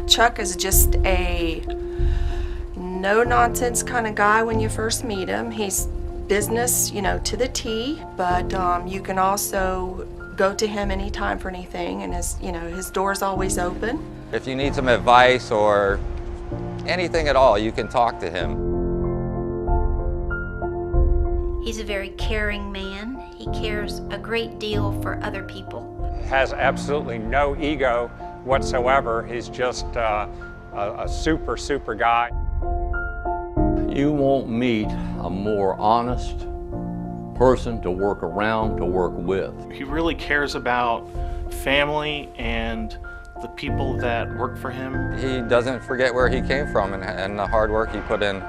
Chuck is just a no-nonsense kind of guy when you first meet him. He's business, to the T, but you can also go to him anytime for anything, and his door's always open. If you need some advice or anything at all, you can talk to him. He's a very caring man. He cares a great deal for other people. Has absolutely no ego whatsoever. He's just a super guy. You won't meet a more honest person to work around, to work with. He really cares about family and the people that work for him. He doesn't forget where he came from and the hard work he put in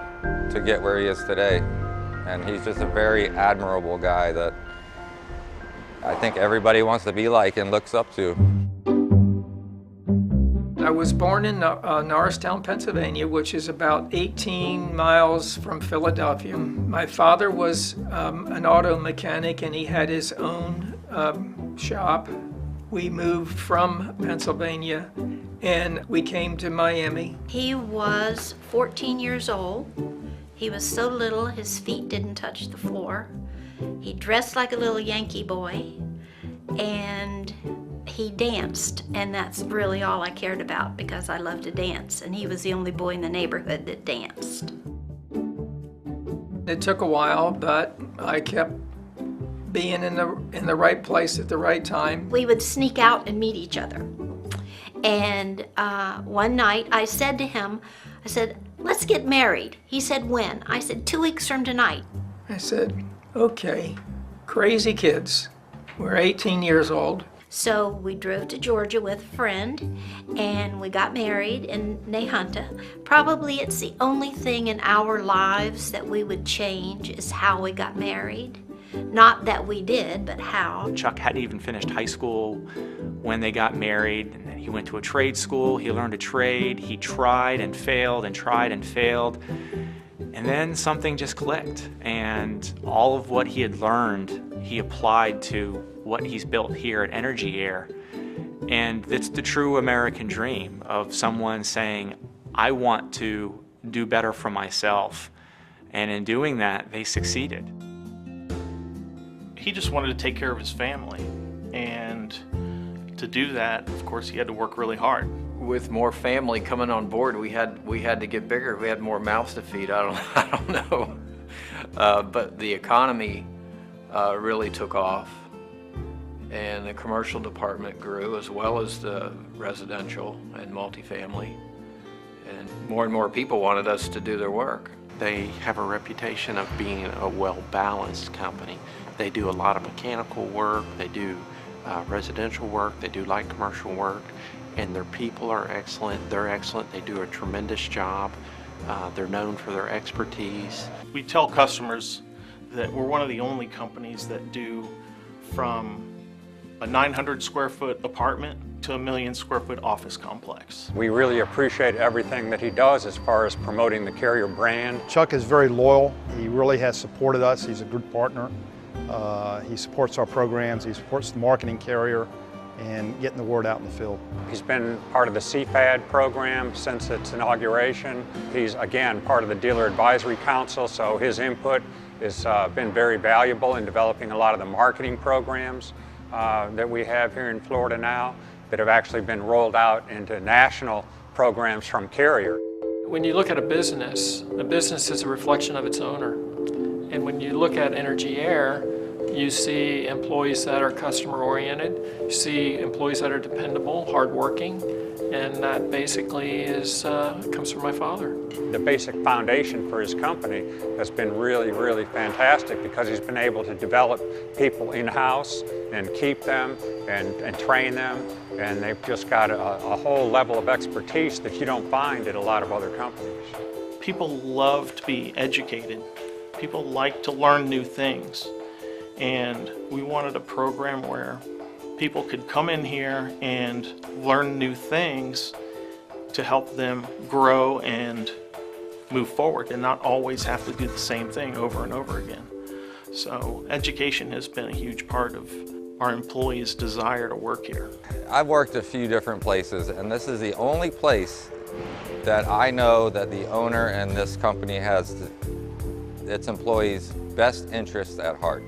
to get where he is today. And he's just a very admirable guy that I think everybody wants to be like and looks up to. I was born in Norristown, Pennsylvania, which is about 18 miles from Philadelphia. My father was an auto mechanic, and he had his own shop. We moved from Pennsylvania and we came to Miami. He was 14 years old. He was so little his feet didn't touch the floor. He dressed like a little Yankee boy, and he danced, and that's really all I cared about because I loved to dance, and he was the only boy in the neighborhood that danced. It took a while, but I kept being in the right place at the right time. We would sneak out and meet each other. And one night I said to him, I said, "Let's get married." He said, "When?" I said, 2 weeks from tonight. I said, okay, crazy kids. We're 18 years old. So we drove to Georgia with a friend, and we got married in Nahunta. Probably it's the only thing in our lives that we would change is how we got married. Not that we did, but how. Chuck hadn't even finished high school when they got married, and then he went to a trade school. He learned a trade. He tried and failed and tried and failed. And then something just clicked, and all of what he had learned, he applied to what he's built here at Energy Air. And it's the true American dream of someone saying, I want to do better for myself. And in doing that, they succeeded. He just wanted to take care of his family. And to do that, of course, he had to work really hard. With more family coming on board, we had to get bigger. We had more mouths to feed. I don't know. But the economy really took off, and the commercial department grew as well as the residential and multifamily. And more people wanted us to do their work. They have a reputation of being a well-balanced company. They do a lot of mechanical work, they do residential work, they do light commercial work, and their people are excellent. They're excellent. They do a tremendous job. They're known for their expertise. We tell customers that we're one of the only companies that do from a 900 square foot apartment to a 1 million square foot office complex. We really appreciate everything that he does as far as promoting the Carrier brand. Chuck is very loyal. He really has supported us. He's a good partner. He supports our programs. He supports the marketing Carrier and getting the word out in the field. He's been part of the CFAD program since its inauguration. He's, again, part of the Dealer Advisory Council, so his input has been very valuable in developing a lot of the marketing programs that we have here in Florida now that have actually been rolled out into national programs from Carrier. When you look at a business is a reflection of its owner. And when you look at Energy Air, you see employees that are customer-oriented, you see employees that are dependable, hardworking, and that basically comes from my father. The basic foundation for his company has been really, really fantastic because he's been able to develop people in-house and keep them and train them, and they've just got a whole level of expertise that you don't find at a lot of other companies. People love to be educated. People like to learn new things. And we wanted a program where people could come in here and learn new things to help them grow and move forward and not always have to do the same thing over and over again. So education has been a huge part of our employees' desire to work here? I've worked a few different places, and this is the only place that I know that the owner and this company has its employees' best interests at heart.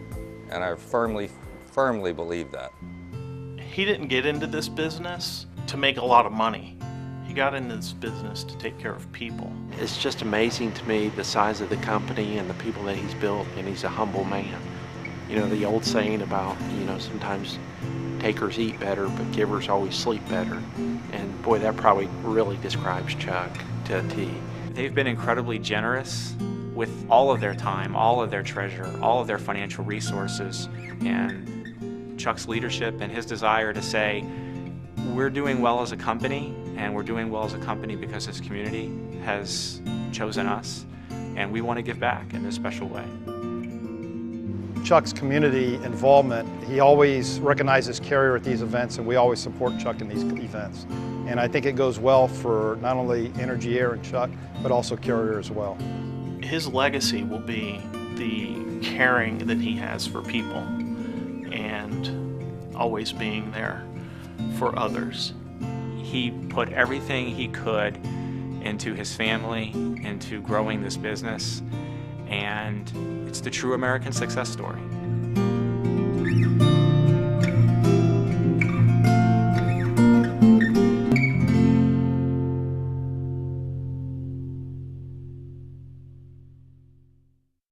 And I firmly believe that. He didn't get into this business to make a lot of money. He got into this business to take care of people. It's just amazing to me the size of the company and the people that he's built, and he's a humble man. You know, the old saying about, you know, sometimes takers eat better, but givers always sleep better. And boy, that probably really describes Chuck to a T. They've been incredibly generous with all of their time, all of their treasure, all of their financial resources, and Chuck's leadership and his desire to say, we're doing well as a company, and we're doing well as a company because this community has chosen us, and we want to give back in a special way. Chuck's community involvement, he always recognizes Carrier at these events, and we always support Chuck in these events. And I think it goes well for not only Energy Air and Chuck, but also Carrier as well. His legacy will be the caring that he has for people and always being there for others. He put everything he could into his family, into growing this business, and it's the true American success story.